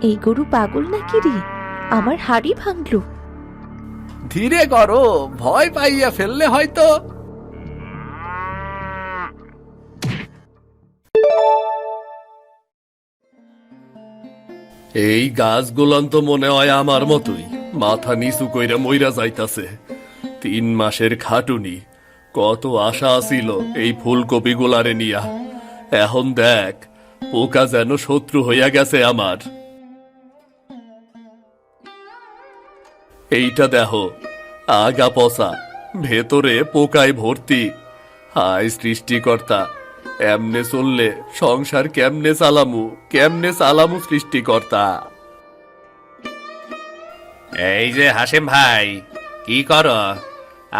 এই গরু পাগল নাকি রে? আমার হাড়ি ভাঙলো। ধীরে করো, ভয় পাইয়া ফেললে হয়তো। এই গাছগুলান তো মনে হয় আমার মতোই মাথা নিচু কইরা মইরা যাইতাছে। 3 মাসের খাটুনি, কত আশা ছিল এই ফুলকপি গুলারে নিয়া। এখন দেখ, পোকা যেন শত্রু হইয়া গেছে আমার। এইটা দেখো, আগা পচা, ভেতরে পোকায় ভর্তি। হায় সৃষ্টিকর্তা, এমনে চললে সংসার কেমনে চালামু সৃষ্টিকর্তা। এই যে হাসেম ভাই, কি কর?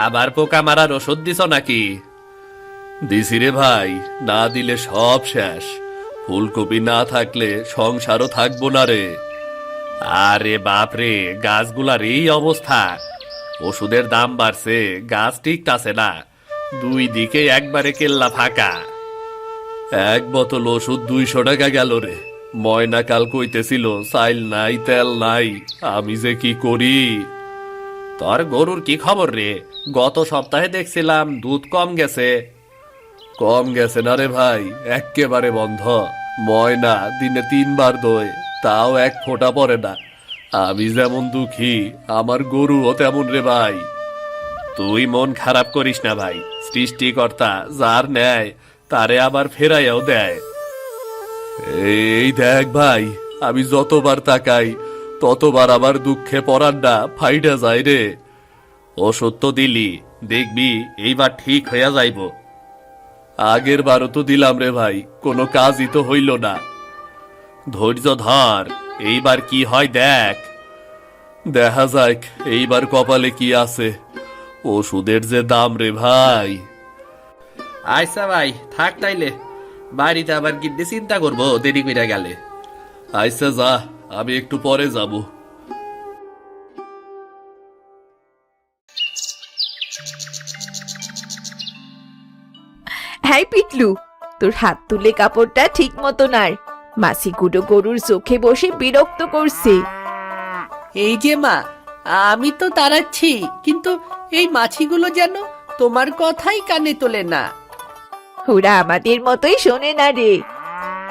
আবার পোকা মারার ওষুধ দিছ নাকি? দিছি রে ভাই, না দিলে সব শেষ। ফুলকপি না থাকলে সংসারও থাকবো না রে। আরে বাপরে, গাছগুলার এই অবস্থা। ওষুধের দাম বাড়ছে, গাছ টিকতাছে না। 2 দিকে একবারে কেল্লা ফাঁকা। 1 বোতল ওষুধ 200 টাকা গেল রে। ময়না কাল কইতেছিল চাইল নাই, তেল নাই, আমি যে কি করি। তোর গরুর কি খবর রে? গত সপ্তাহে দেখছিলাম দুধ কম গেছে। কম গেছে না রে ভাই, এক্কেবারে বন্ধ। ময়না দিনে 3 বার দোয়, তাও 1 ফোঁটা পড়ে না। আমি যেমন দুঃখী, আমার গরুও তেমন রে ভাই। তুই মন খারাপ করিস না ভাই, সৃষ্টিকর্তা যার নেয় তারে আবার ফেরাইয়াও দেয়। এই দেখ ভাই, আমি যতবার তাকাই ততবার আমার দুঃখে পরানটা ফাইটা যায় রে। ওষুধ তো দিলি, দেখবি এইবার ঠিক হইয়া যাইব। আগের বারও তো দিলাম রে ভাই, কোনো কাজই তো হইল না। ধৈর্য ধর, এইবার কি হয় দেখ। দেখা যাক এইবার কপালে কি আছে। ওষুধের যে দাম রে ভাই। আচ্ছা ভাই, থাক তাইলে, বাড়িতে আবার গিয়ে চিন্তা করবো দেরি কইরা গেলে। আচ্ছা যা, আমি একটু পরে যাব। হ্যাঁ পিটলু, তোর হাত তুলে কাপড়টা ঠিক মতো নাড়। মাসিগুলো গরুর চোখে বসে বিরক্ত করছে। এই যে মা, আমি তো তাড়াচ্ছি, কিন্তু এই মাছিগুলো যেন তোমার কথাই কানে তোলে না। ওরা আমাদের মতোই শোনে না রে।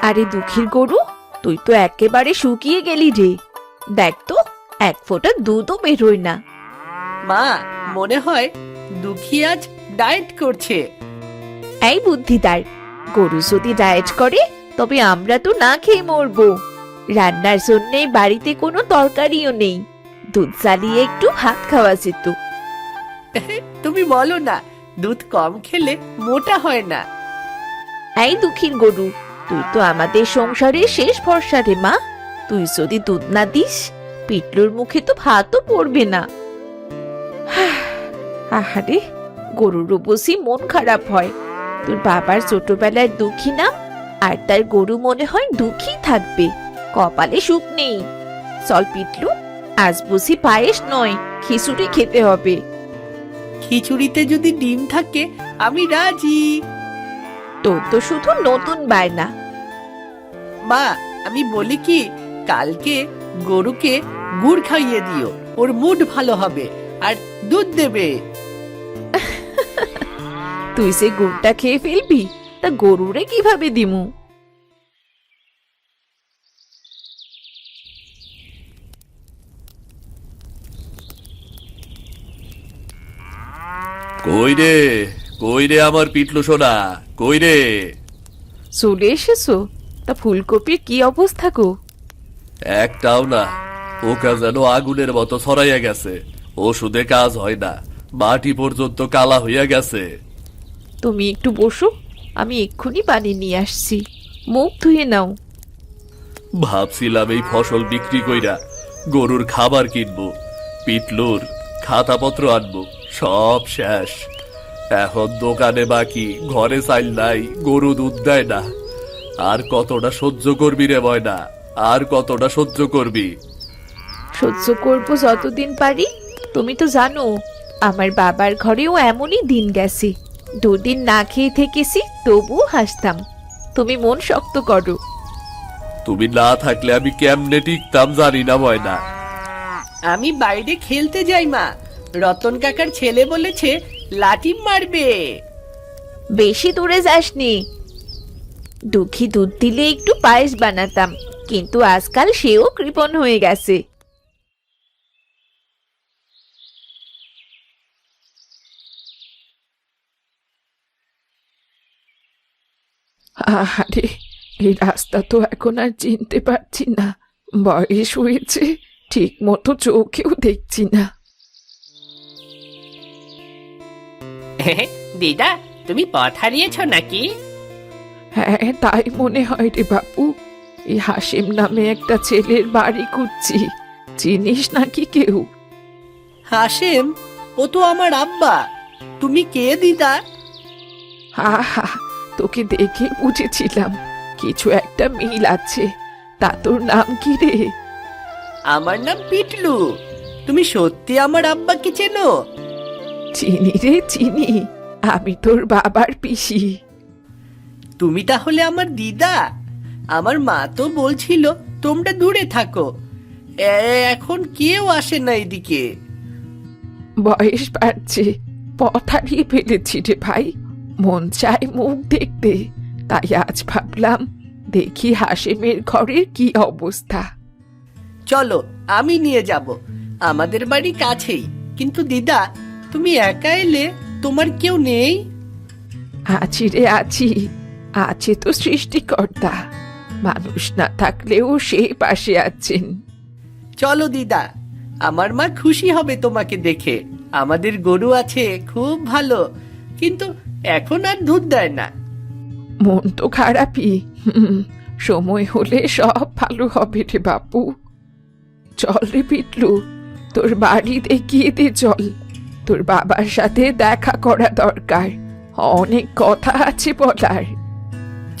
আরে দুঃখীর গরু, তুই তো একেবারে শুকিয়ে গেলি রে। দেখ তো, 1 ফোঁটা দুধও বেরোয় না। মা, মনে হয় দুঃখী আজ ডায়েট করছে। এই বুদ্ধিদার, গরু যদি ডায়েট করে তবে আমরা তো না খেয়ে মরবো। রান্নার জন্যে বাড়িতে কোনো তরকারিও নেই, দুধ জ্বালিয়ে একটু ভাত খাওয়া যেত। তুমি বলো না, দুধ কম খেলে মোটা হয় না। এই দুঃখীর গরু, তুই তো আমাদের সংসারের শেষ ভরসা রে মা। তুই যদি দুধ না দিস, পিটলুর মুখে তো ভাতও পড়বে না। আহারে, গরুরও বুঝি মন খারাপ হয়। তোর বাবার ছোটবেলার দুঃখী নাম, আর তার গরু মনে হয় দুঃখী থাকবে। কপালে সুখ নেই। চল পিটলু, আজ বুঝি পায়েস নয়, খিচুড়ি খেতে হবে। খিচুড়িতে যদি ডিম থাকে আমি রাজি। তোর তো শুধু নতুন বায়না। মা, আমি বলি কি, কালকে গরুকে গুড় খাইয়ে দিও, ওর মুড ভালো হবে আর দুধ দেবে। তুই সে গুড়টা খেয়ে ফেলবি, তা গরুরে কিভাবে দিমু? কই রে আমার পিটলু সোনা, কই রে? চলে এসেছো? তা ফুলকপির কি অবস্থা গো? একটাও না, পোকা যেন আগুনের মতো ছড়াইয়া গেছে। ওষুধে কাজ হয় না, মাটি পর্যন্ত কালা হইয়া গেছে। তুমি একটু বসো, আমি এক্ষুনি পানি নিয়ে আসছি। মুখ ধুয়ে নাও। ভাবছিলাম এই ফসল বিক্রি কইরা গরুর খাবার কিনবো, পিটলুর খাতাপত্র আনবো, সব শেষ। এখন দোকানে বাকি, ঘরে চাইল নাই, গরু দুধ দেয় না। আর কতটা সহ্য করবি রে ময়না, আর কতটা সহ্য করবি? সহ্য করবো যতদিন পারি। তুমি তো জানো, আমার বাবার ঘরেও এমনই দিন গেছে। 2 দিন না খেয়ে থেকেছি, তবুও হাসতাম। তুমি মন শক্ত করো। তুমি না থাকলে আমি কেমনে টিকতাম জানি না ময়না। আমি বাইরে খেলতে যাই মা, রতন কাকার ছেলে বলেছে লাঠি মারবে। বেশি দূরে যাসনি। দুঃখী দুধ দিলে একটু পায়েস বানাতাম, কিন্তু আজকাল সেও কৃপণ হয়ে গেছে। আরে, এই রাস্তা তো এখন আর চিনতে পারছি না। বয়স হয়েছে, ঠিক মতো চোখেও দেখছি না। দিদা, তুমি পথ হারিয়েছ নাকি? হ্যাঁ, তাই মনে হয় রে বাপু। এই হাসিম নামে একটা ছেলের বাড়ি খুঁজছি, চিনিস নাকি কেউ? হাসেম? ও তো আমার আব্বা। তুমি কে দিদা? আহা, তোকে দেখে বুঝেছিলাম কিছু একটা মিল আছে। তা তোর নাম কি রে? আমার নাম পিটলু। তুমি সত্যি আমার আব্বাকে চেনো? চিনি রে, চিনি। আমি তোর বাবার পিসি। তুমি তাহলে আমার দিদা? আমার মা তো বলছিল তোমরা দূরে থাকো, এখন কেউ আসে না এদিকে। বয়স বাড়ছে, পথ হারিয়ে ফেলেছি রে ভাই। মন চায় মুখ দেখতে, তাই আজ ভাবলাম দেখি হাসেমের ঘরের কি অবস্থা। চলো, আমি নিয়ে যাব। আমাদের বাড়ি কাছেই। কিন্তু দিদা, তুমি একা এলে, তোমার কেউ নেই? আছি রে, আছি। আছে তো সৃষ্টিকর্তা। মানুষ না থাকলেও সে পাশে আছেন। চলো দিদা, আমার মা খুশি হবে তোমাকে দেখে। আমাদের গরু আছে, খুব ভালো, কিন্তু এখন আর দুধ দেয় না। মন তো খারাপই। সময় হলে সব ভালো হবে রে বাপু। চল রে পিটলু, তোর বাড়ি দেখিয়ে দে চল। তোর বাবার সাথে দেখা করা দরকার, অনেক কথা আছে বলার।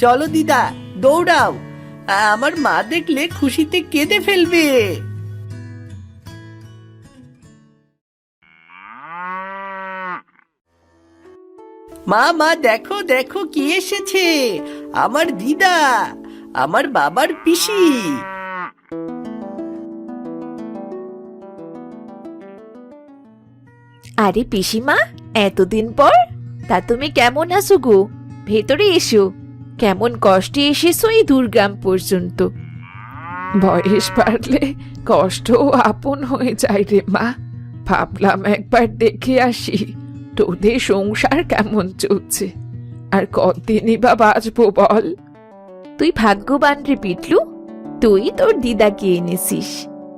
চলো দিদা, দৌড়াও। আমার মা দেখলে খুশিতে কেঁদে ফেলবে। মা মা, দেখো দেখো কি এসেছে। আমার দিদা, আমার বাবার পিসি। আরে পিসিমা, এতদিন পর! তা তুমি কেমন আছো গো? ভেতরে এসো। কেমন কষ্টে এসেছো এই দুর্গ্রাম পর্যন্ত। বয়স বাড়লে কষ্টও আপন হয়ে যায় রে মা। ভাবলাম একবার দেখে আসি তোদের সংসার কেমন চলছে, আর কতদিনই বা বাঁচবো বল। তুই ভাগ্যবান রে পিটলু, তুই তোর দিদাকে এনেছিস।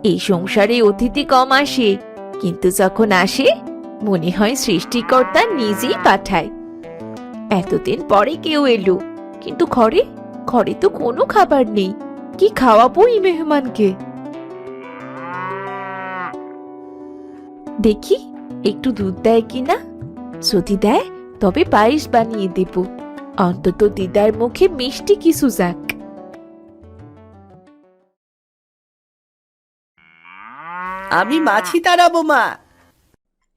এই সংসারে অতিথি কম আসে, কিন্তু যখন আসে মনে হয় সৃষ্টিকর্তা নিজেই পাঠায়। এতদিন পরে কেউ এলো, কিন্তু ঘরে ঘরে তো কোনো খাবার নেই। কি খাওয়াবো এই মেহমানকে? দেখি একটু দুধ দেয় কিনা। যদি দেয় তবে পায়েস বানিয়ে দেব, অন্তত দিদার মুখে মিষ্টি কিছু যাক। আমি মাছি তাড়াবো মা।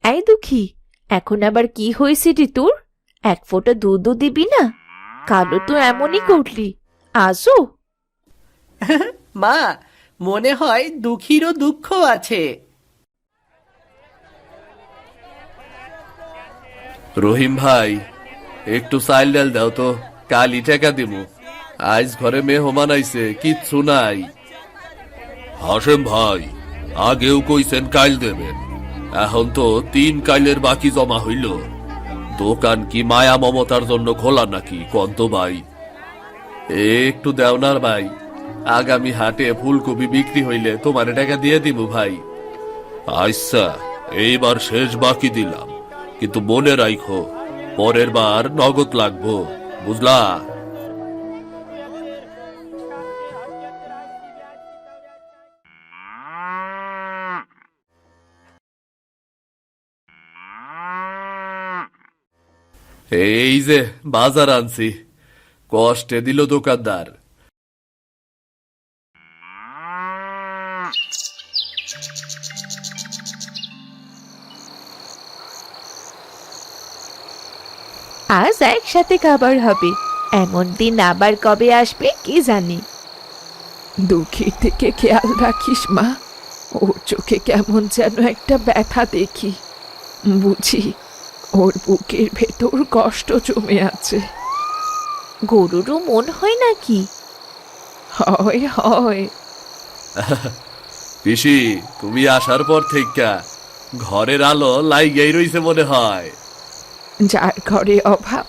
এই দুঃখী, এখন আবার কি হয়েছে রে তোর? এক ফোঁটা দুধও দিবি না? কালো তো এমনই করলি, আজও। মা, মনে হয় দুঃখীরও দুঃখ আছে। রহিম ভাই, একটু চাইল ডাল দাও তো, কালি টাকা দিমু। আজ ঘরে মেহমান আইছে, কিচ্ছু নাই। হাসেম ভাই, আগেও কইছেন কাইল দেবেন, এখন তো 3 কাইলের বাকি জমা হইল। দোকান কি মায়া মমতার জন্য খোলা নাকি কন্ত ভাই? একটু দেওনার ভাই, আগামী হাটে ফুলকপি বিক্রি হইলে তোমার টাকা দিয়ে দিব ভাই। আচ্ছা, এইবার শেষ বাকি দিলাম, কিন্তু মনে রাখো পরের বার নগদ লাগবো, বুঝলা? এই যে বাজার আনছি, কষ্টে দিল দোকানদার। আজ একসাথে খাবার হবে, এমন দিন আবার কবে আসবে কে জানে। দুঃখীর থেকে খেয়াল রাখিস মা, ওর চোখে কেমন যেন একটা ব্যথা দেখি, বুঝি ওর বুকের ভেতর কষ্ট জমে আছে। গরুরও মন হয় নাকি? হয় হয়। পিসি, তুমি আসার পর থেকে ঘরের আলো লাইগাই রইছে মনে হয়। যার ঘরে অভাব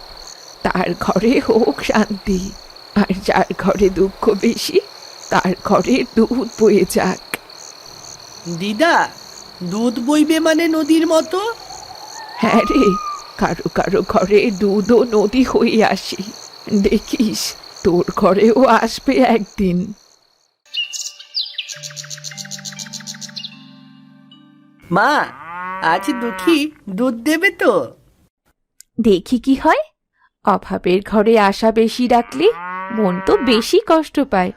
তার ঘরে হোক শান্তি, আর যার ঘরে দুঃখ বেশি তার ঘরে দুধ বয়ে যাক। দিদা, দুধ বইবে মানে নদীর মতো? হ্যাঁ রে, কারো কারো ঘরে দুধও নদী হয়ে আসে, দেখিস তোর ঘরেও আসবে একদিন। মা, আজ দুঃখী দুধ দেবে তো? দেখি কি হয়। অভাবের ঘরে আশা বেশি রাখলে মন তো বেশি কষ্ট পায়।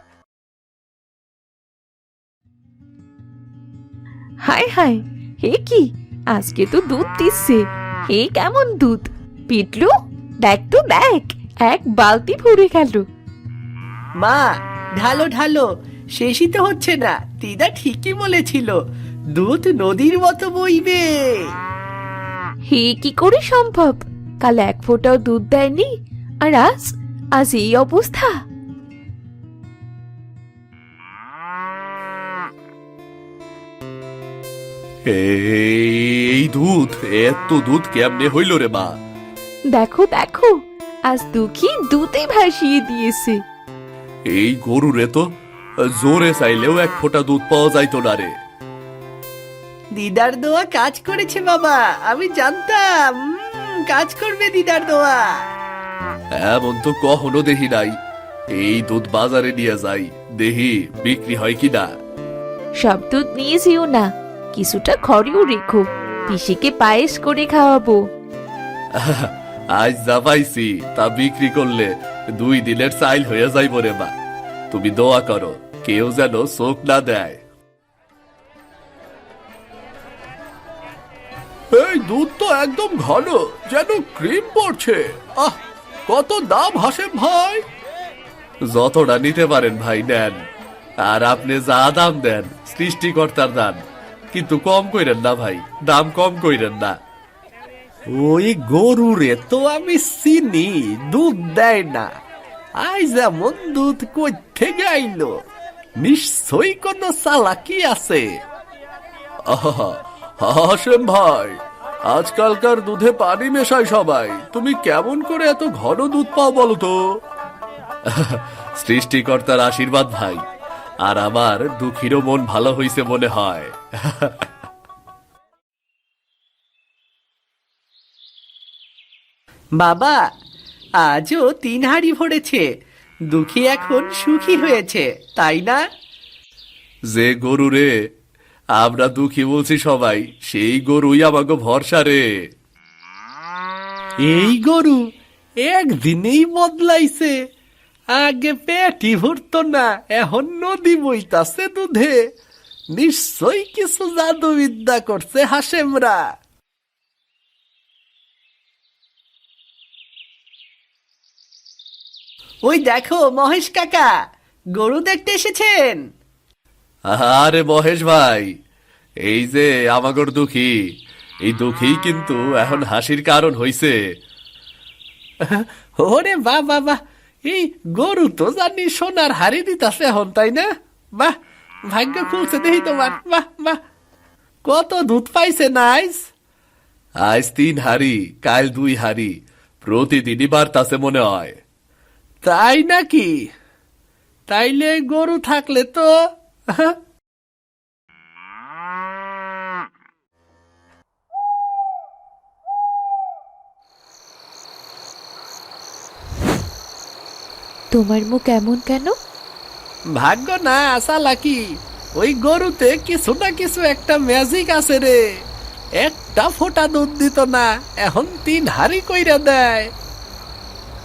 হায় হায়, হে কি, আজকে তো দুধ দিচ্ছে। হে কেমন দুধ! পিটলু, দেখ তো দেখ, এক বালতি ভরে গেল। মা, ঢালো ঢালো, শেষই তো হচ্ছে না। দিদা ঠিকই বলেছিল, দুধ নদীর মতো বইবে। হে কি করে সম্ভব? কাল এক ফোঁটাও দুধ দেয়নি, আর আজ আজ এই অবস্থা। এই দুধ, এত দুধ কেমনে হইল রে মা? দেখো দেখো, আজ দুঃখী দুধে ভাসিয়ে দিয়েছে। এই গরুরে তো জোরে চাইলেও এক ফোঁটা দুধ পাওয়া যাইতো না রে। দিদার দোয়া কাজ করেছে বাবা, আমি জানতাম কাজ করবে দিদার দোয়া। এমন তো কখনো দেখি নাই। এই দুধ বাজারে নিয়ে যাই, দেখি বিক্রি হয় কিনা। সব দুধ নিয়ে যেও না, কিছুটা ঘরেও রেখো, পিসিকে পায়েস করে খাওয়াবো। আজ যা পাইছি তা বিক্রি করলে 2 দিনের চাইল হয়ে যাইব রে মা। তুমি দোয়া করো কেউ যেন চোখ না দেয়। এই দুধ তো একদম ঘন, যেন ক্রিম পড়ছে। আহ, কত দাম হাসেম ভাই? যতটা নিতে পারেন ভাই নেন, আর আপনি যা দাম দেন সৃষ্টিকর্তার দান, কিন্তু কম কইরেন না ভাই, দাম কম কইরেন না। ওই গরুরে তো আমি চিনি, দুধ দেয় না। আজ যেমন দুধ কই থেকে আইলো, নিশ্চয়ই কোনো চালাকি আছে। আহা, হাসেম ভাই, আজকালকার দুধে পানি মেশায় সবাই, তুমি কেমন করে এত ঘন দুধ পাও বলো তো? সৃষ্টিকর্তার আশীর্বাদ ভাই, আর আমার দুঃখীরও মন ভালো হইছে মনে হয়। বাবা, আজও 3 হাঁড়ি ভরেছে। দুঃখী এখন সুখী হয়েছে, তাই না? যে গরু রে আমরা দুঃখী বলছি সবাই, সেই গরুই আমাকে ভরসা রে। এই গরু একদিনেই বদলাইছে। আগে পেটি ভরতো না, এখন নদী বইতাছে দুধে। নিশ্চয়ই কিছু জাদুবিদ্যা করছে হাসেমরা। ওই দেখো মহেশ কাকা, গরু দেখতে এসেছেন। আরে মহেশ ভাই, এই যে আমাগর দুঃখী, এই দুঃখী কিন্তু এখন হাসির কারণ হইছে। ওরে বাহ বাহ বাহ, এই গরু তো জানি সোনার হাড়ি দিতাছে এখন, তাই না? বাহ, ভাগ্য খুলছে দেখি তোমার। বাহ বাহ, কত দুধ পাইছে নাইস। আজ 3 হাড়ি, কাল 2 হাড়ি, প্রতিদিনই বাড়তাছে মনে হয়। তাই নাকি? তাইলে গরু থাকলে তো তোমার মুখ এমন কেন? ভাগ্য না চালাকি, ওই গরুতে কিছু না কিছু একটা ম্যাজিক আছে রে। একটা ফোঁটা দুধ দিত না, এখন 3 হাঁড়ি কইরা দেয়।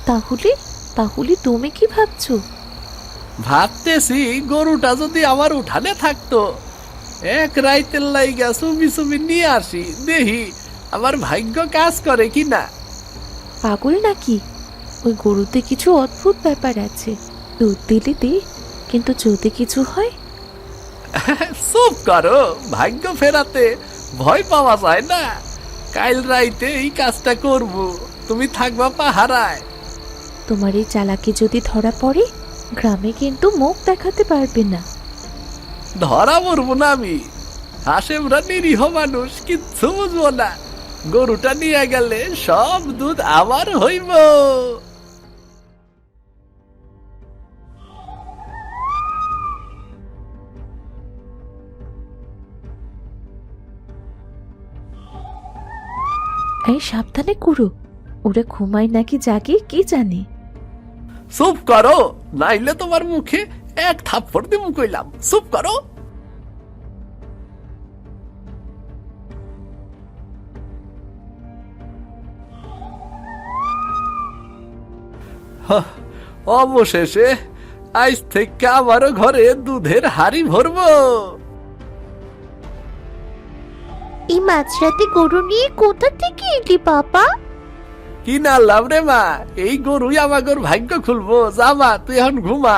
তাহলে তাহলে তুমি কি ভাবছো? ভাবতেছি গরুটা যদি আমার উঠানে থাকতো, এক রাইতের লাইগা চুবি চুবি নিয়ে আসি, দেখি আমার ভাগ্য কাজ করে কিনা। পাগল নাকি? ওই গরুতে কিছু অদ্ভুত ব্যাপার আছে। দুধ দিলে দে, কিন্তু যদি কিছু হয়? চুপ করো, ভাগ্য ফেরাতে ভয় পাওয়া যায় না। কাল রাইতে এই কাজটা করব, তুমি থাকবা পাহারায়। তোমার এই চালাকি যদি ধরা পড়ে, গ্রামে কিন্তু মুখ দেখাতে পারবে না। ধরা পড়বো না আমি? হাসেমরা নিরীহ মানুষ, কিচ্ছু বুঝবো না। গরুটা নিয়ে গেলে সব দুধ আমার হইব। এই সাবধানে করো, ওরা ঘুমায় নাকি জাগে কি জানে। চুপ করো, নাইলে তোমার মুখে এক থাপ্পড় দিব কইলাম। চুপ করো। অবশেষে আজ থেকে আমারও ঘরে দুধের হাড়ি ভরবো। এই মাঝরাতে গরু নিয়ে কোথা থেকে এলি বাবা? কি নালাম রে মা, এই গরুই আমাগর ভাগ্য খুলবো। জামা, তুই এখন ঘুমা,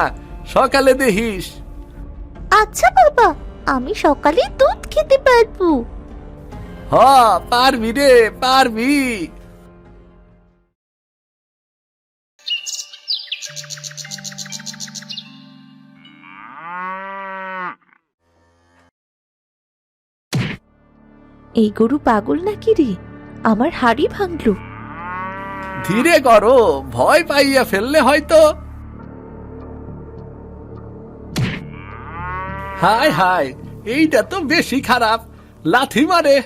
সকালে দেখিস। আচ্ছা বাবা, আমি সকালে দুধ খেতে পারবো। হ, পারবি রে, পারবি। এই গরু পাগল নাকি রে, আমার হাড়ি ভাঙলো। ধীরে করো, ভয় পাইয়া ফেললে হয়তো। হায় হায়, এইটা তো বেশি খারাপ, লাথি মারে।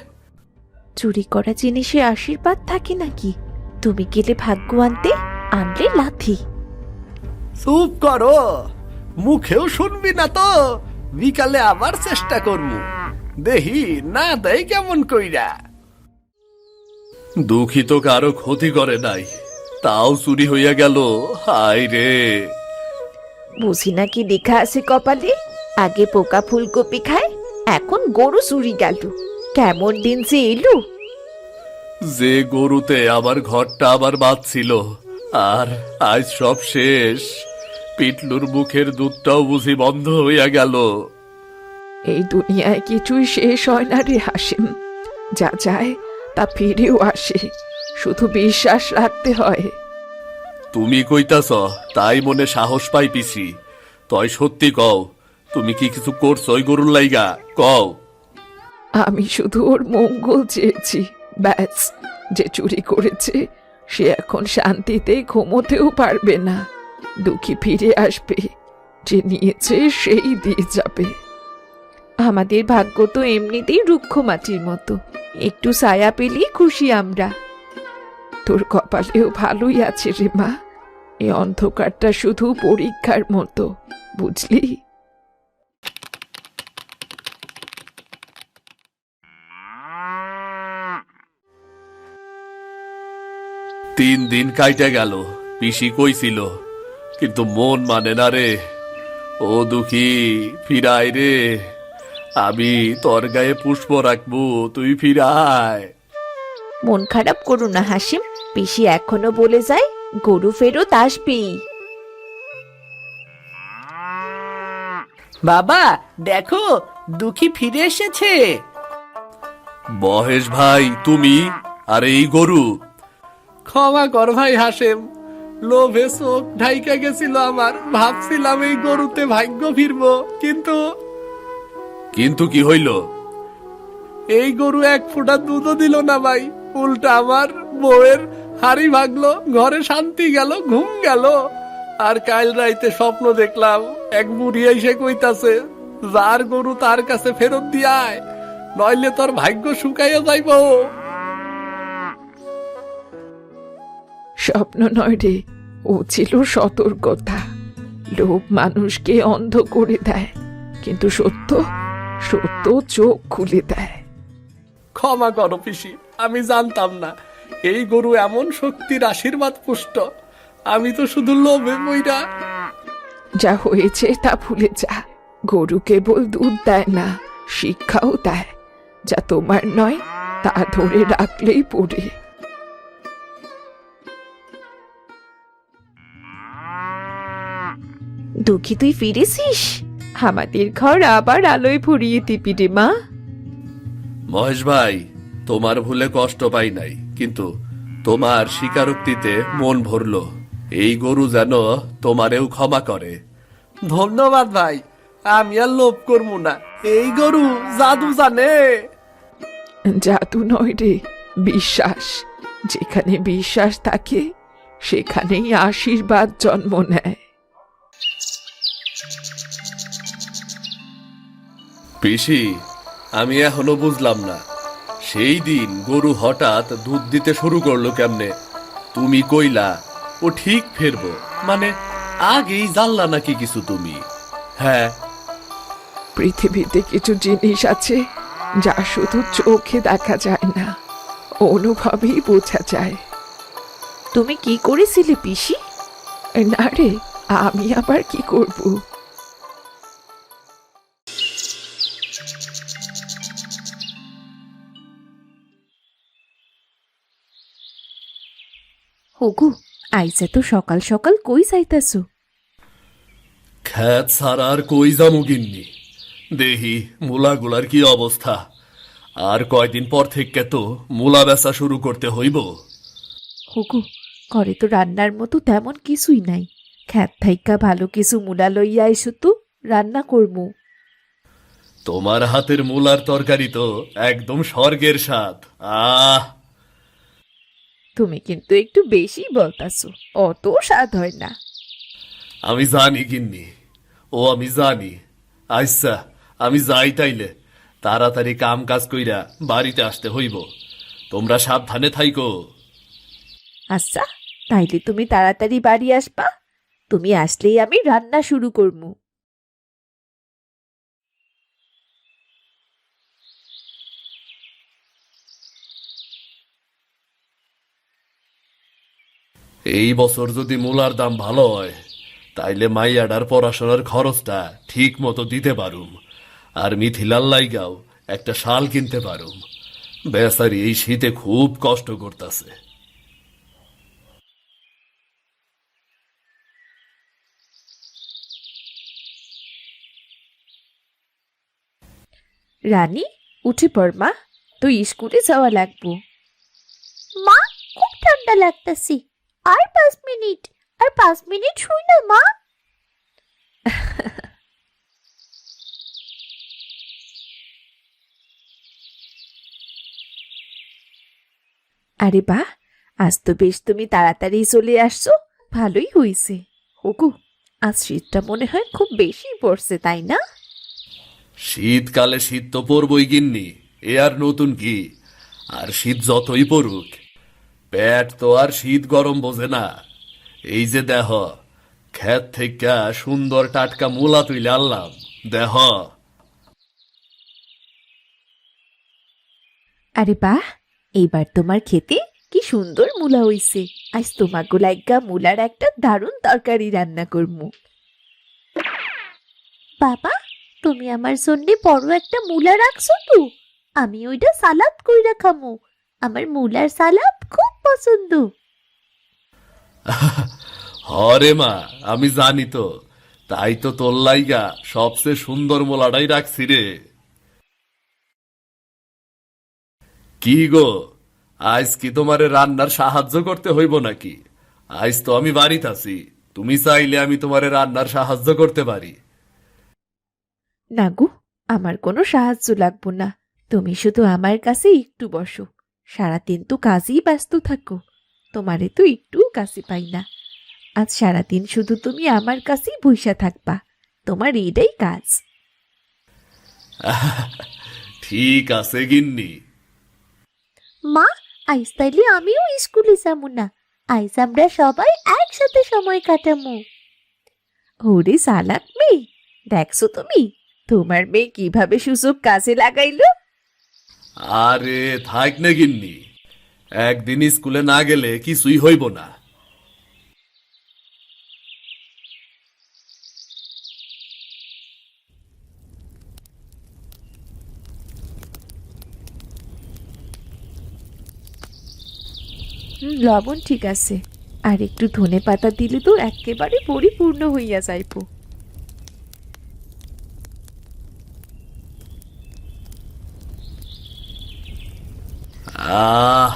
চুরি করা জিনিসে আশীর্বাদ থাকে নাকি? তুমি গেলে ভাগ্য আনতে, আনলে লাথি। চুপ করো, মুখেও শুনবি না তো। বিকালে আবার চেষ্টা করবো, দেহি না দেয় কেমন কইরা। দুঃখী তো কারো ক্ষতি করে নাই, তাও চুরি হইয়া গেল। হায় রে! বুঝি নাকি লেখা আছে কপালে, আগে পোকা ফুলকপি খায়, এখন গরু চুরি গেল। কেমন দিন যে এলো। যে গরুতে আমার ঘরটা আবার বাঁধছিল, আর আজ সব শেষ। পিটলুর মুখের দুধটাও বুঝি বন্ধ হইয়া গেল। এই দুনিয়ায় কিছুই শেষ হয় না রে হাসিম, যা যায় তা ফিরেও আসে, শুধু বিশ্বাস রাখতে হয়। তুমি কইতাছ তাই মনে সাহস পাই পিসি। তয় সত্যি কও, তুমি কি কিছু করছো ওই গরুর লাইগা? কও। আমি শুধু ওর মঙ্গল চেয়েছি, ব্যাস। যে চুরি করেছে সে এখন শান্তিতে ঘুমোতেও পারবে না। দুঃখী ফিরে আসবে, যে নিয়েছে সেই দিয়ে যাবে। আমাদের ভাগ্য তো এমনিতেই রুক্ষ মাটির মতো, একটু ছায়া পেলেই খুশি আমরা। তোর কপালেও ভালোই আছে রে মা, এই অন্ধকারটা শুধু পরীক্ষার মতো, বুঝলি? তিন দিন কাইটা গেল, পিসি কইছিল, কিন্তু মন মানে না রে। ও দুঃখী, ফিরায় রে। আমি তোর গায়ে পুষ্প রাখবো, তুই ফিরায়। মন খারাপ করো না হাসিম, পিসি এখনো বলে যায় গরু ফেরত আসবেই। বাবা দেখো, দুঃখী ফিরে এসেছে। মহেশ ভাই, তুমি? আর এই গরু? ক্ষমা কর ভাই হাসেম, লোভে চোখ ঢাইকা গেছিল আমার। ভাবছিলাম এই গরুতে ভাগ্য ফিরবো, কিন্তু কিন্তু কি হইল? এই গরু এক ফোঁটা দুধও দিল না ভাই। উল্টা আমার বউয়ের হাড়ি ভাগলো, ঘরে শান্তি গেল, ঘুম গেল। আর কাল রাইতে স্বপ্ন দেখলাম, এক বুড়ি এসে কইতাছে, যার গরু তার কাছে ফেরত দিয়ায়, নইলে তোর ভাগ্য শুকাইয়া যাইব। স্বপ্ন নয় রে, ও ছিল সতর্কতা। লোভ মানুষকে অন্ধ করে দেয়, কিন্তু সত্য সত্য চোখ খুলে দেয়। ক্ষমা করো পিসি, আমি জানতাম না এই গরু এমন শক্তির আশীর্বাদ পুষ্ট। আমি তো শুধু লোভে মইরা। যা হয়েছে তা ভুলে যা। গরু কেবল দুধ দেয় না, শিক্ষাও দেয়। যা তোমার নয় তা ধরে রাখলেই পড়ে। দুঃখী তুই ফিরেছিস? আমাদের ঘর আবার আলোয় ভরিয়ে দিবি রে মা। মহেশ ভাই, তোমার ভুলে কষ্ট পাই নাই, কিন্তু তোমার স্বীকারোক্তিতে মন ভরলো। এই গরু যেন তোমারেও ক্ষমা করে। ধন্যবাদ ভাই, আমি আর লোভ করবো না। এই গরু জাদু জানে। জাদু নয় রে, বিশ্বাস। যেখানে বিশ্বাস থাকে সেখানেই আশীর্বাদ জন্ম নেয়। পিসি, আমি এখনো বুঝলাম না, সেই দিন গরু হঠাৎ দুধ দিতে শুরু করলো কেমনে? তুমি কইলা ও ঠিক ফেরবো, মানে আগেই জানলা নাকি কিছু তুমি? হ্যাঁ, পৃথিবীতে কিছু জিনিস আছে যা শুধু চোখে দেখা যায় না, অনুভবেই বোঝা যায়। তুমি কি করেছিলে পিসি? না রে, আমি আবার কি করব? হগু, আইসা তো সকাল সকাল কই যাইতাছো? খ্যাত ছাড়া আর কই যামু গিন্নি। দেহি মূলাগুলার কি অবস্থা। আর কয়দিন পর থেকে তো মূলা বেচা শুরু করতে হইব। হগু, ঘরে তো রান্নার মতো তেমন কিছুই নাই। খ্যাত থাইকা ভালো কিছু মুলা লইয়া আইসো তো, রান্না করমু। তোমার হাতের মূলার তরকারি তো একদম স্বর্গের স্বাদ। আহ, তুমি কিন্তু একটু বেশি বলতাছো, অত স্বাদ হয় না। আমি জানি গিন্নি, ও আমি জানি। আচ্ছা, আমি যাই তাইলে। তাড়াতাড়ি কাম কাজ কইরা বাড়িতে আসতে হইব। তোমরা সাবধানে থাইকো। আচ্ছা, তাইলে তুমি তাড়াতাড়ি বাড়ি আসবা। তুমি আসলেই আমি রান্না শুরু করমু। এই বছর যদি মূলার দাম ভালো হয়, তাইলে মাইয়াডার পড়াশোনার খরচটা ঠিক মতো দিতে পারুম। আর মিথিলার লাইগাও একটা শাল কিনতে পারুম। বেচারি এই শীতে খুব কষ্ট করতেছে। রানী, উঠে পড় মা, তুই স্কুলে যাওয়া লাগবো। মা, খুব ঠান্ডা লাগতাছে। আর 5 মিনিট, আর 5 মিনিট শুই না মা। আরে বাহ, আজ তো বেশ তুমি তাড়াতাড়ি চলে আসছো। ভালোই হইছে। হগু, আজ শীতটা মনে হয় খুব বেশি পড়ছে, তাই না? শীতকালে শীত তো পড়বই গিন্নি, এ আর নতুন কি। আর শীত যতই পড়ুক, পেট তো আর শীত গরম বোঝে না। এই যে দেহ, ক্ষেত থেকে সুন্দর টাটকা মূলা তুইলে আনলাম, দেহ। আরে বাহ, এইবার তোমার খেতে কি সুন্দর মূলা হইছে। আজ তোমার গোলাইগা মূলার একটা দারুণ তরকারি রান্না করমু। বাবা, তুমি আমার জন্য বড় একটা মূলা রাখছো তো? আমি ওইটা সালাদ কইরা খামু। আমার মূলার সালাদ খুব পছন্দ। হরে মা, আমি জানি তো, তাই তো তোর লাইগা সবচেয়ে সুন্দর মোলাটাই রাখছি রে। কি গো, আজ কি তোমারে রান্নার সাহায্য করতে হইব নাকি? আজ তো আমি বাড়িতে আছি, তুমি চাইলে আমি তোমারে রান্নার সাহায্য করতে পারি। না গো, আমার কোনো সাহায্য লাগবো না। তুমি শুধু আমার কাছে একটু বসো। সারাদিন তো কাজেই ব্যস্ত থাকো, তোমারে তো একটু কাছে পাই না। আজ সারাদিন শুধু তুমি আমার কাছেই বইসা থাকবা, তোমার এটাই কাজ। ঠিক আছে গিন্নি। মা, আইজ তাইলে আমিও স্কুলে যাবো না। আইজ আমরা সবাই একসাথে সময় কাটামু। ওরে চালাক মেয়ে, দেখছো তুমি তোমার মেয়ে কিভাবে সুযোগ কাজে লাগাইলো। আরে থাক না গিন্নি, একদিন স্কুলে না গেলে কিছুই হইব না। লবণ ঠিক আছে, আর একটু ধনে পাতা দিলে তো একেবারে পরিপূর্ণ হইয়া যাইব। আহ,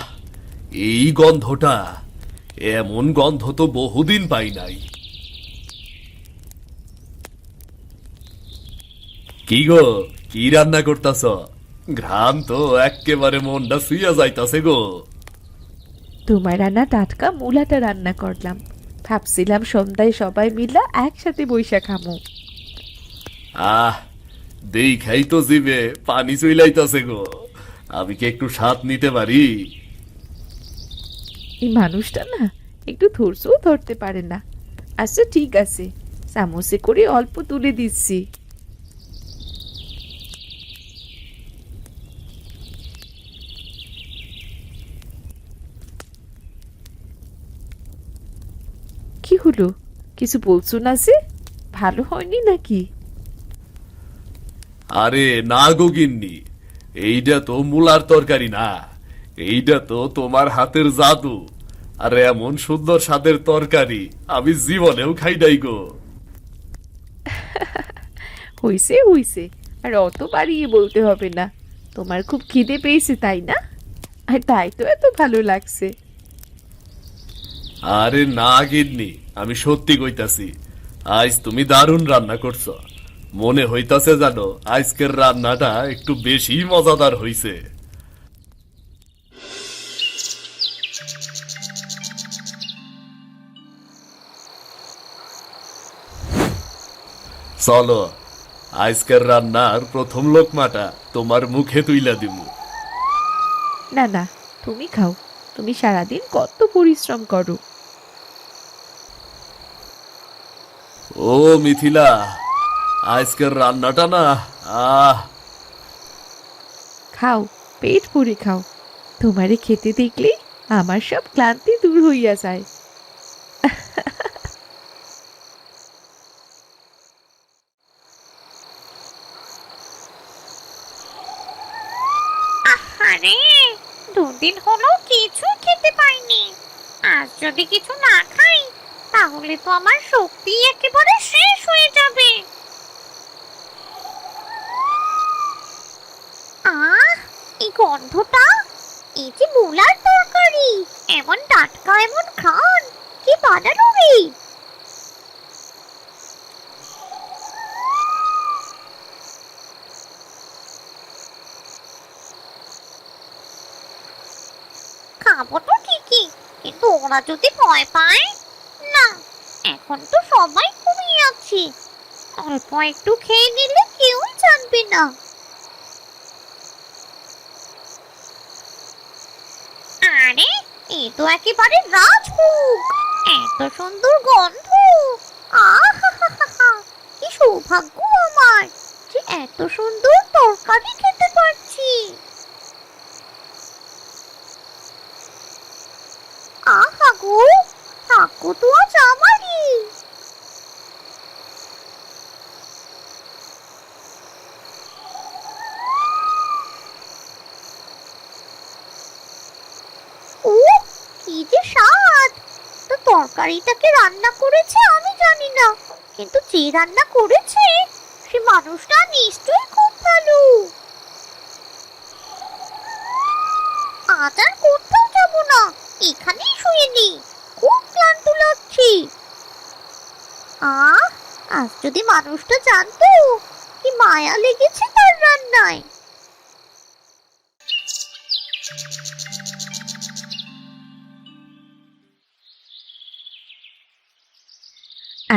এই গন্ধটা, এমন গন্ধ তো বহুদিন পাই নাই। কি গো, কি রান্না করতাছ? ঘ্রাণ তো এক্কেবারে মনটা ছুঁয়া যাইতাছে গো। তোমার রান্না টাটকা মূলাটা রান্না করলাম, ভাবছিলাম সন্ধ্যায় সবাই মিলা একসাথে বৈশা খামো। আহ, দেখাই তো জিবে পানি চইলাইতাছে গো। আমি কি একটু স্বাদ নিতে পারি? এই মানুষটা না একটু ধৈর্যও ধরতে পারে না। আচ্ছা ঠিক আছে, চামচে করে অল্প তুলে দিচ্ছি। কি হলো, কিছু বলছো না যে? ভালো হয়নি নাকি? আরে না গো গিন্নি, এইটা তো মূলার তরকারি না, এইটা তো তোমার হাতের জাদু। আর এমন সুন্দর স্বাদের তরকারি আমি জীবনেও খাই নাই গো। হইছে হইছে, আর অত বাড়িয়ে বলতে হবে না। তোমার খুব খিদে পেয়েছে তাই না? আর তাই তো এত ভালো লাগছে। আরে না গিন্নি, আমি সত্যি কইতাছি, আজ তুমি দারুণ রান্না করছো। মনে হইতাছে জানো আজকের রান্নাটা একটু বেশি মজাদার হইছে। চলো, আজকের রান্নার প্রথম লোকমাটা তোমার মুখে তুইলা দিমু। না না, তুমি খাও, তুমি সারাদিন কত পরিশ্রম করো। ও মিথিলা, আজকের রান্নাটা না, আহ, খাও, পেট ভরে খাও। তোমারে খেতে দেখলে আমার সব ক্লান্তি দূর হইয়া যায়। আরে, দুদিন হলো কিছু খেতে পাইনি। আজ যদি কিছু না খাই তাহলে তো আমার শক্তি একেবারে শেষ হয়ে যাবে। আহ, এই গন্ধটা! এই যে মূলার তরকারি, এমন টাটকা, এমন ঘ্রাণ! কি বানানো রে! খাবো তো ঠিকই, কিন্তু ওরা যদি ভয় পায়? না, এখন তো সবাই ঘুমিয়ে আছে। অল্প একটু খেয়ে নিলে কেউই জানবে না। আরে, এ তো একেবারে রাজভোগ! এত সুন্দর গন্ধ! আহা, কি সৌভাগ্য আমার যে এত সুন্দর তরকারি খেতে পারছি। আহা গো, ভাগ্য তো আজ আমারই। ও, কি যে স্বাদ! তো তরকারিটাকে রান্না করেছে আমি জানি না, কিন্তু যে রান্না করেছে সে মানুষটা নিশ্চয়ই খুব ভালো। আজ আর কোথাও যাব না, এখানেই শুয়ে নি, খুব ক্লান্ত লাগছে। আজ যদি মানুষটা জানতো কি মায়া লেগেছে তার রান্নায়।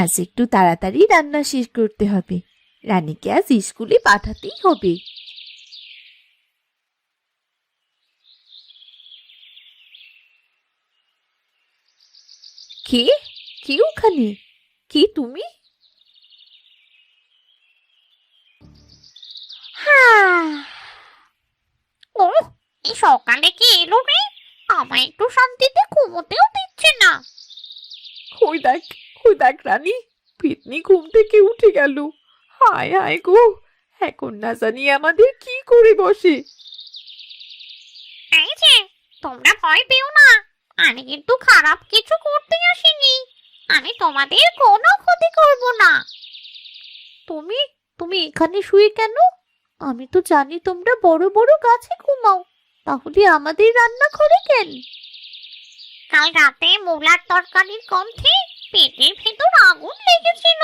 আজ একটু তাড়াতাড়ি রান্না শেষ করতে হবে, রানীকে আজ স্কুলে পাঠাতেই হবে। কে কে ওখানে? কে তুমি? ও, এই সকালে কি এলো রে? আমায় একটু শান্তিতে ঘুমোতেও দিচ্ছে না। ওই দেখ, ওই দেখ রানী, পেতনি ঘুম থেকে উঠে গেল। হায় হায় গো, এখন না জানি আমাদের কি করে বসে। এই যে, তোমরা ভয় পেও না, আমি কিন্তু খারাপ কিছু করতে আসিনি। আমি তোমাদের কোনো ক্ষতি করব না। তুমি তুমি এখানে শুয়ে কেন? আমি তো জানি তোমরা বড় বড় গাছে ঘুমাও, তাহলে আমাদের রান্না করে কেন? কাল রাতে মোলার তরকারির গন্ধে পেটের ভেতর আগুন লেগেছিল,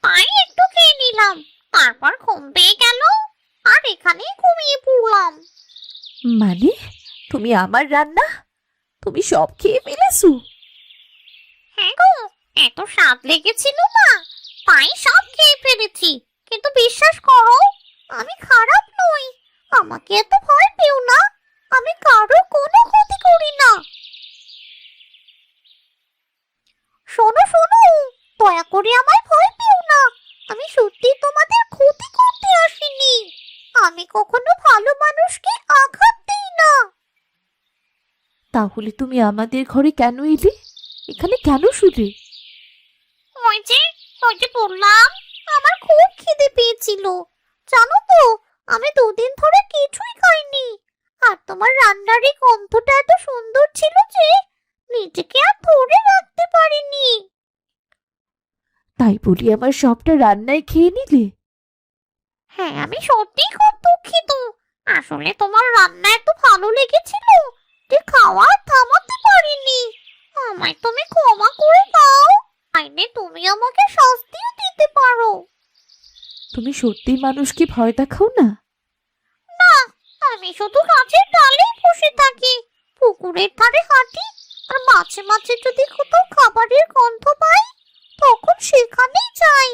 তাই একটু খেয়ে নিলাম। তারপর ঘুম পেয়ে গেল, আর এখানেই ঘুমিয়ে পড়লাম। মানে তুমি আমার রান্না তুমি সব খেয়ে ফেলেছো? হ্যাঁ গো, এত স্বাদ লেগেছিল না, তাই সব খেয়ে ফেলেছি। কিন্তু বিশ্বাস করো, আমি খারাপ নই। আমাকে এত ভয় পেও না, আমি কারো কোনো ক্ষতি করি না। শোনো শোনো, দয়া করে আমায় ভয় পেও না। আমি সত্যি তোমাদের ক্ষতি করতে আসিনি। আমি কখনো ভালো মানুষকে আঘাত দিই না। তাহলে তুমি আমাদের ঘরে কেন এলে? এখানে কেন শুলে? ওই যে বললাম, আমার খুব খিদে পেয়েছিল। জানো তো, আমি 2 দিন ধরে কিছুই খাইনি। আর তোমার রান্নার এই গন্ধটা এত সুন্দর ছিল যে নিজেকে আর ধরে রাখতে পারিনি। তাই বলি আমার সবটা রান্নায় খেয়ে নিলে? হ্যাঁ, আমি সত্যি খুব দুঃখিত। আসলে তোমার রান্না এত ভালো লেগেছিল যে খাওয়া আর থামাতে পারিনি। আমায় তুমি ক্ষমা করে দাও। চাইলে তুমি আমাকে শাস্তিও দিতে পারো। তুমি সত্যি মানুষকে ভয় দেখাও না? না, আমি শুধু গাছের ডালেই বসে থাকি, পুকুরের ধারে হাঁটি, আর মাঝে মাঝে যদি কোথাও খাবারের গন্ধ পাই তখন সেখানেই যাই।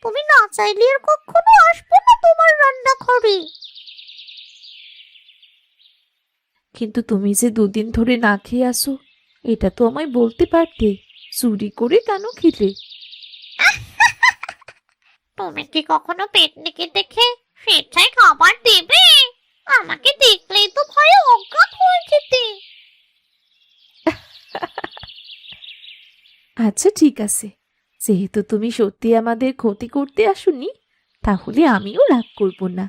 তুমি না চাইলে আর কখনো আসবো না তোমার রান্নাঘরে। কিন্তু তুমি যে 2 দিন ধরে না খেয়ে আসো, এটা তো আমায় বলতে পারতে। চুরি করে কেন খেলে? তুমি কি কখনো পেটনিকে দেখে স্বেচ্ছায় খাবার দেবে? আমাকে দেখলেই তো ভয়ে অজ্ঞান হয়ে যেতে। আচ্ছা ঠিক আছে, যেহেতু তুমি সত্যি আমাদের ক্ষতি করতে আসোনি, তাহলে আমিও রাগ করব না।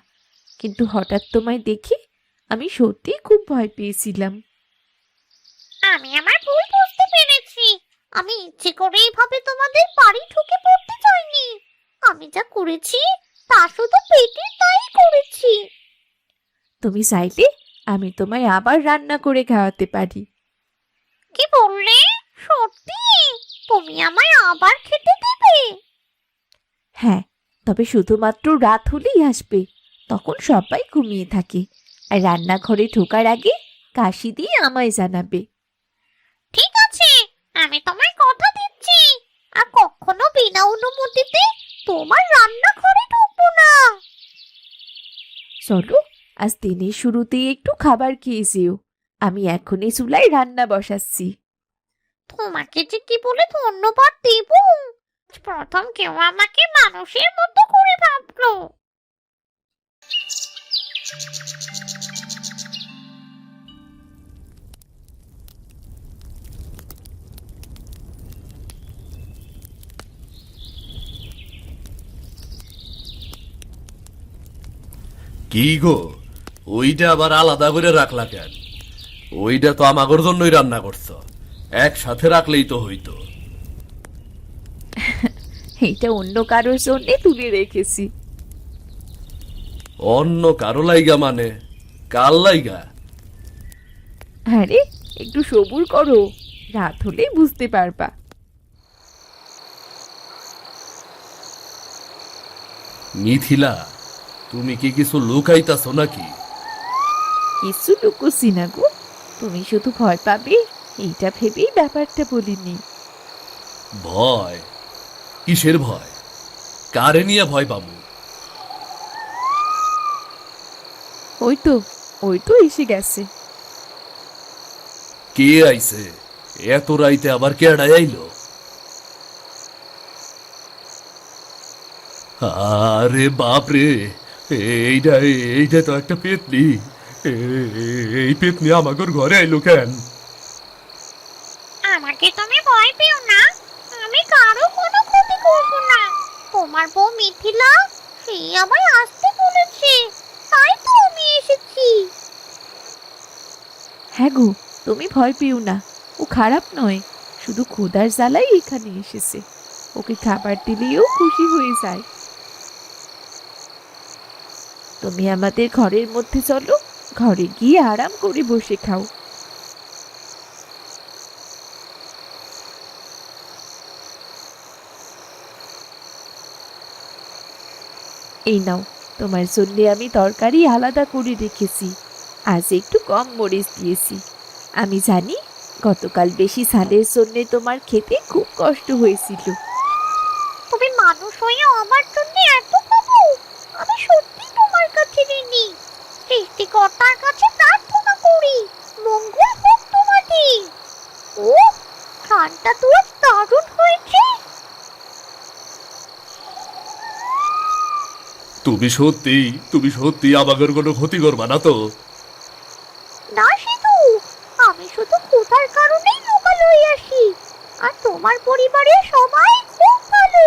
কিন্তু হঠাৎ তোমায় দেখে আমি সত্যিই খুব ভয় পেয়েছিলাম। আমি আমার ভুল বুঝতে পেরেছি। আমি ইচ্ছে করে এইভাবে তোমাদের বাড়ি ঢুকে পড়তে চাইনি। আমি যা করেছি তা শুধু পেটের দায়ী করেছি। তুমি চাইলে আমি তোমায় আবার রান্না করে খাওয়াতে পারি। কি বললে? সত্যি? তুমি আমায় আবার খেতে দেবে? হ্যাঁ, তবে শুধুমাত্র রাত হলেই আসবে। তখন সবাই ঘুমিয়ে থাকে, আর রান্নাঘরে ঢোকার আগে কাশি দিয়ে আমায় জানাবে। ঠিক আছে, আমি তোমায় কথা দিচ্ছি, আর কখনো বিনা অনুমতিতে তোমার রান্নাঘরে ঢুকবো না। চলো, আজ দিনের শুরুতেই একটু খাবার খেয়ে যেও। আমি এখনই চুলায় রান্না বসাচ্ছি। তোমাকে যে কি বলে ধন্যবাদ দেব। প্রথম কেউ আমাকে মানুষের মতো করে ভাবলো। কি গো, ওইটা আবার আলাদা করে রাখলা কেন? ওইটা তো আমাগর জন্যই রান্না করছো, একসাথে রাখলেই তো হইতো। এইটা অন্য কারোর জন্যে তুলে রেখেছি। অন্য কারো লাইগা মানে? কার লাইগা? আরে একটু সবুর করো, রাত হলেই বুঝতে পারবা। মিথিলা, তুমি কি কিছু লুকাইতাছো নাকি? কিছু লুকোছি না গো, তুমি শুধু ভয় পাবে এইটা ভেবেই ব্যাপারটা বলিনি। ভয়? কিসের ভয়? কারে নিয়ে ভয় পাবো? ওই তো এসে গেছে। কে আইছে? এত রাইতে আবার কেডাই আইলো? আরে বাপরে, এইটা এইটা তো একটা পেতনি। এই পেতনি আমাগর ঘরে আইলো কেন? আমাকে তুমি ভয় পেও না, আমি কারো কোনো ক্ষতি করবো না। তোমার বউ মিথিলা, সে আমায় আসতে বলেছে, তাই তো আমি এসেছি। হ্যাঁ গো, তুমি ভয় পেও না, ও খারাপ নয়, শুধু ক্ষুধার জ্বালাই এখানে এসেছে। ওকে খাবার দিলেও খুশি হয়ে যায়। তুমি আমাদের ঘরের মধ্যে চলো, ঘরে গিয়ে আরাম করে বসে খাও। এই নাও, তোমার জন্য আমি তরকারি আলাদা করে রেখেছি। আজ একটু কম মরিচ দিয়েছি। আমি জানি গতকাল বেশি ঝালের জন্য তোমার খেতে খুব কষ্ট হয়েছিল। তুমি মানুষ হয়ে আমার জন্য এত খাবো? আমি সত্যি তোমার কাছে ঋণী। সৃষ্টিকর্তার কাছে প্রার্থনা করি মঙ্গল হোক তোমাদের। ও, ঘ্রাণটা তো আজ দারুণ হয়েছে। তুমি সত্যি আমাদের কোনো ক্ষতি করবা না তো? না সিধু, আমি শুধু ক্ষুধার কারণেই লোকালয়ে আসি। আর তোমার পরিবারের সবাই খুব ভালো,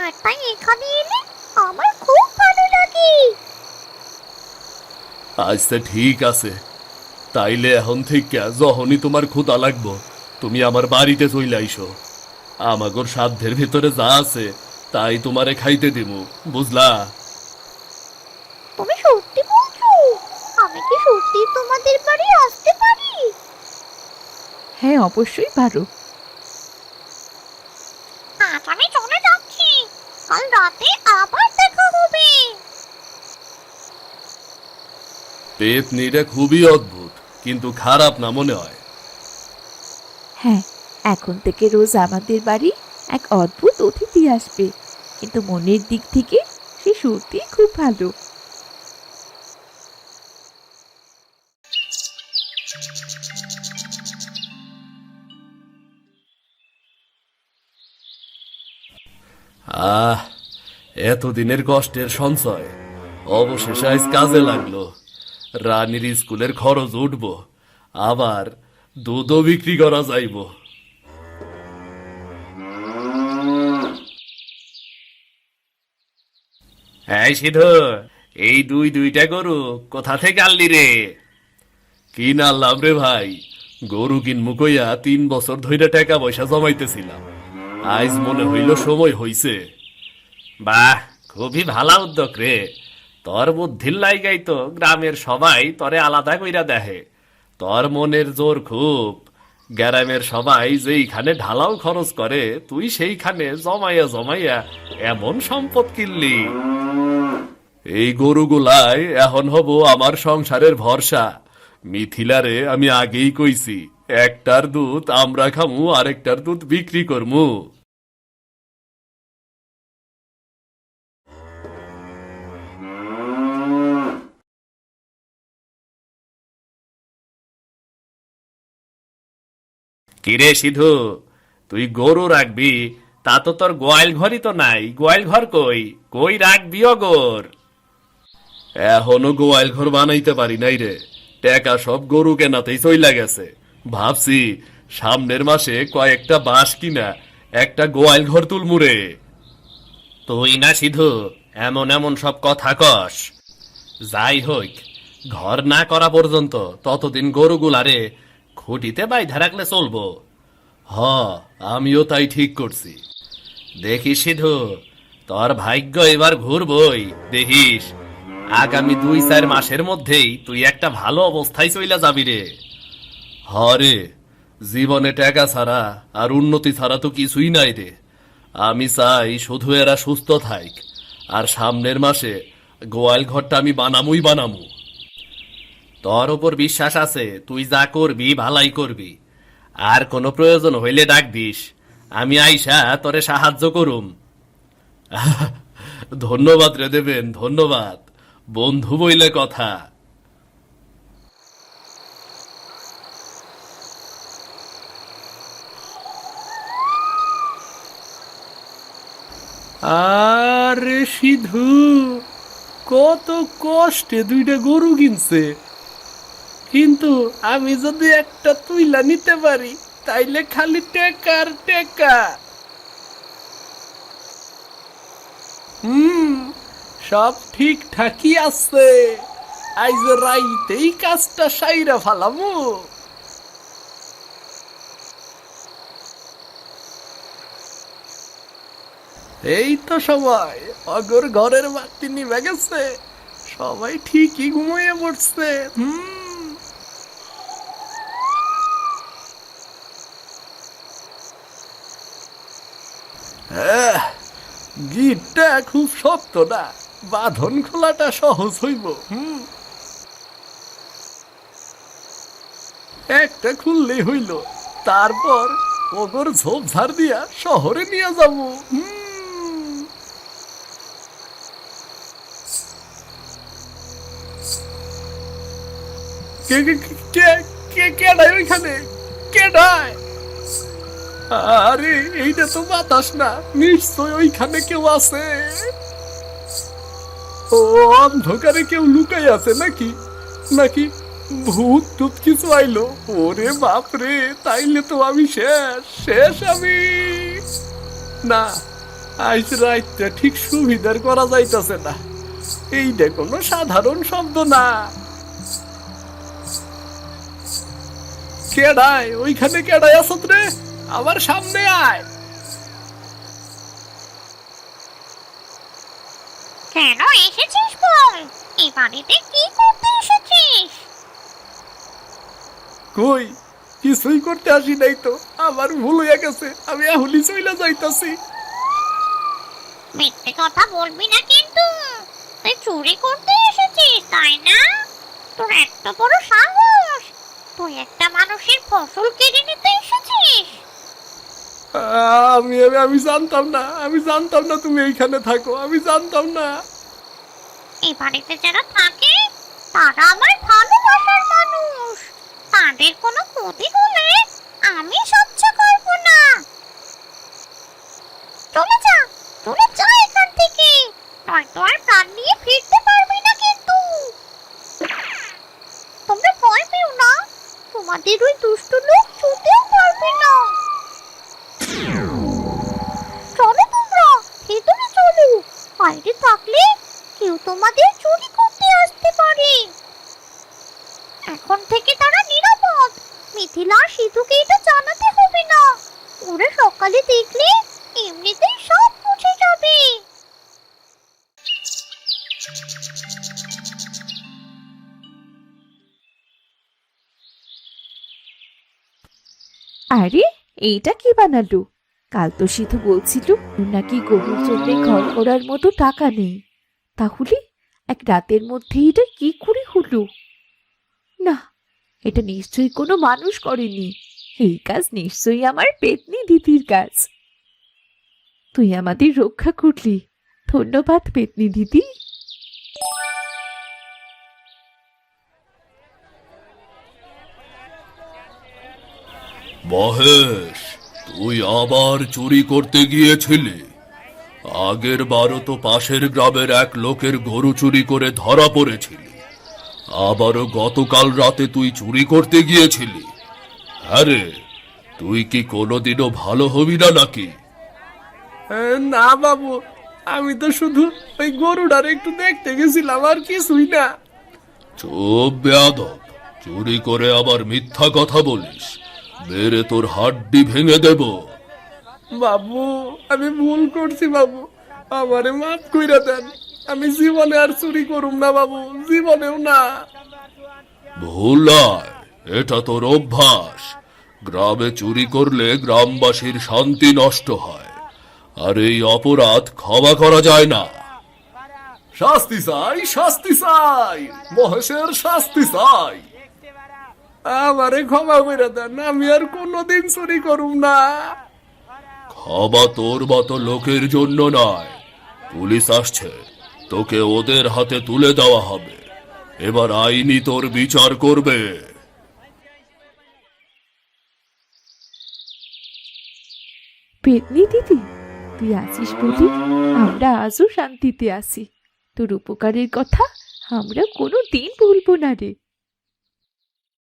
আর তাই এখানে এলে আমার খুব ভালো লাগে। আচ্ছা ঠিক আছে, তাইলে এখন থেকে যখনই তোমার ক্ষুধা লাগবো তুমি আমার বাড়িতে চলে আইসো। আমাগর সাধ্যের ভিতরে যা আছে তাই তোমারে খাইতে দিমু, বুঝলা? তুমি সত্যি বলছো? আমি কি সত্যি তোমাদের বাড়ি আসতে পারি? হ্যাঁ, অবশ্যই পারো। আজ আমি চলে যাচ্ছি, কাল রাতে আবার দেখা হবে। পেতনিটা খুবই অদ্ভুত, কিন্তু খারাপ না মনে হয়। হ্যাঁ, এখন থেকে রোজ আমাদের বাড়ি এক অদ্ভুত অতিথি আসবে, কিন্তু মনের দিক থেকে সে সত্যি খুব ভালো। আহ, এতদিনের কষ্টের সঞ্চয় অবশেষে আজ কাজে লাগলো। রানীর স্কুলের খরচ উঠবো, আবার দুধও বিক্রি করা যাইব। হ্যাঁ সিধু, এই দুইটা গরু কোথা থেকে আনলি রে? কিন আনলাম রে ভাই, গরু কিনমু কইয়া 3 বছর ধইরা টাকা পয়সা জমাইতেছিলাম, আজ মনে হইল সময় হইছে। বাহ, খুবই ভালো উদ্যোগ রে। তোর বুদ্ধির লাইগাই তো গ্রামের সবাই তরে আলাদা কইরা দেখে। তোর মনের জোর খুব। গ্রামের সবাই যেইখানে ঢালাও খরচ করে তুই সেইখানে জমাইয়া জমাইয়া এমন সম্পদ কিনলি। এই গরুগুলাই এখন হব আমার সংসারের ভরসা। মিথিলারে আমি আগেই কইছি, একটার দুধ আমরা খামু, আরেকটার দুধ বিক্রি করমু। কিরে সিধু, তুই গরু রাখবি, তা তো তোর গোয়াল ঘরই তো নাই। গোয়াল ঘর কই কই রাখবি অগর? এখনো গোয়াল ঘর বানাইতে পারি নাই রে, টাকা সব গরু কেনাতেই চইলা গেছে। ভাবছি সামনের মাসে কয়েকটা বাঁশ কিনা একটা গোয়াল ঘর তুলমুরে। তুই না সিধু এমন এমন সব কথা কস। যাই হোক, ঘর না করা পর্যন্ত ততদিন গরুগুলারে খুঁটিতে বাইধা রাখলে চলবো। হ, আমিও তাই ঠিক করছি। দেখিস সিধু, তোর ভাগ্য এবার ঘুরবই। দেখিস আগামী 2-4 মাসের মধ্যেই তুই একটা ভালো অবস্থায় চইলা যাবি রে। হরে, জীবনে টাকা ছাড়া আর উন্নতি ছাড়া তো কিছুই নাই রে। আমি চাই শুধু এরা সুস্থ থাক, আর সামনের মাসে গোয়াল ঘরটা আমি বানামু। তোর ওপর বিশ্বাস আছে, তুই যা করবি ভালাই করবি। আর কোনো প্রয়োজন হইলে ডাক দিস, আমি আইসা তোরে সাহায্য করুম। ধন্যবাদ রে দেবেন, ধন্যবাদ। বন্ধু বইলে কথা। আরে সিধু, কত কষ্টে 2টা গরু কিনছে, কিন্তু আমি যদি একটা তুইলা নিতে পারি তাইলে খালি টাকা আর টাকা। সব ঠিকঠাকই আছে, আইজ রাইতেই কাজটা সাইরা ফালামু। এই তো সময়, অগর ঘরের বাতি নিভে গেছে, সবাই ঠিকই ঘুমিয়ে পড়ছে। গিটটা খুব শক্ত না, বাঁধন খোলাটা সহজ হইব। একটা খুললেই হইল, তারপর ওগর ঝোপঝাড় দিয়া শহরে নিয়ে যাব। কেডায় ওইখানে? কেডায়? আরে এইটা তো বাতাস না, নিশ্চয় ওইখানে কেউ আছে। ও অন্ধকারে কেউ লুকাই আছে নাকি? নাকি ভূত টুত কিছু আইলো? ওরে বাপরে, তাইলে তো আমি শেষ শেষ আমি। না, আজ রাতটা ঠিক সুবিধার করা যাইতাছে না। এইটা কোনো সাধারণ শব্দ না। কেডায় ওইখানে? কেডায় আসত রে? আমার সামনে আয়। কেন এসেছিস বল? এই বাড়িতে কি করতে এসেছিস? কই, কিছুই করতে আসি নাই তো, আমার ভুল হয়ে গেছে, আমি এখনই চইলা যাইতাছি। মিথ্যে কথা বলবি না কিন্তু। তুই চুরি করতে এসেছিস তাই না? তোর এত বড় সাহস! তুই একটা মানুষের ফসল কেড়ে নিতে এসেছিস? আমি আমি আমি জানতাম না, আমি জানতাম না তুমি এইখানে থাকো, আমি জানতাম না। এই বাড়িতে যারা থাকে তারা আমার ভালোবাসার মানুষ। তাদের কোনো ক্ষতি হলে আমি সহ্য করব না। চলে যা, চলে যা এখান থেকে, নয়তো আর প্রাণ নিয়ে ফিরতে পারবি না কিন্তু। তোমরা ভয় পেও না, তোমাদের ওই দুষ্ট লোক ছুটেও পারবে না। চলো তোমরা, ভেতরে চলো। বাইরে থাকলে কেউ তোমাদের চুরি করতে আসতে পারে। এখন থেকে তারা নিরাপদ। মিথিলা আর সিধুকে এটা জানাতে হবে না। ওরা সকালে দেখলে এমনিতেই সব বুঝে যাবে। আরে এইটা কি বানালো? কাল তো সিধু বলছিল ওর নাকি গরুর জন্য ঘর করার মতো টাকা নেই। তাহলে এক রাতের মধ্যে এটা কি করে হলো? না, এটা নিশ্চয়ই কোনো মানুষ করেনি। এই কাজ নিশ্চয়ই আমার পেতনি দিদির কাজ। তুই আমাদের রক্ষা করলি, ধন্যবাদ পেতনি দিদি। মহেশ, তুই আবার চুরি করতে গিয়েছিলি? আগের বারও তো পাশের গ্রামের এক লোকের গরু চুরি করে ধরা পড়েছিলি। আবারও গতকাল রাতে তুই চুরি করতে গিয়েছিলি। আরে, তুই কি কোনোদিনও ভালো হবি না নাকি? না বাবু, আমি তো শুধু ওই গরুটার একটু দেখতে গেছিলাম, আর কিছুই না। চুপ বেয়াদব, চুরি করে আবার মিথ্যা কথা বলিস, মেরে তোর হাড্ডি ভেঙে দেব। বাবু, আমি ভুল করছি বাবু, আমারে মাফ কইরা দেন। আমি জীবনে আর চুরি করুম না বাবু, জীবনেও না। ভুল নয়, এটা তোর অভ্যাস। গ্রামে চুরি করলে গ্রামবাসীর শান্তি নষ্ট হয়, আর এই অপরাধ ক্ষমা করা যায় না। শাস্তি চাই, শাস্তি চাই, মহেশের শাস্তি চাই। আমারে ক্ষমা করে দেন, আমি আর কোনোদিন চুরি করুম না। ক্ষমা তোর মতো লোকের জন্য নয়। পুলিশ আসছে, তোকে ওদের হাতে তুলে দেওয়া হবে। এবার আইনি তোর বিচার করবে। পেতনি দিদি, তুই আছিস বলি আমরা আজও শান্তিতে আছি। তোর উপকারের কথা আমরা কোনো দিন ভুলবো না রে।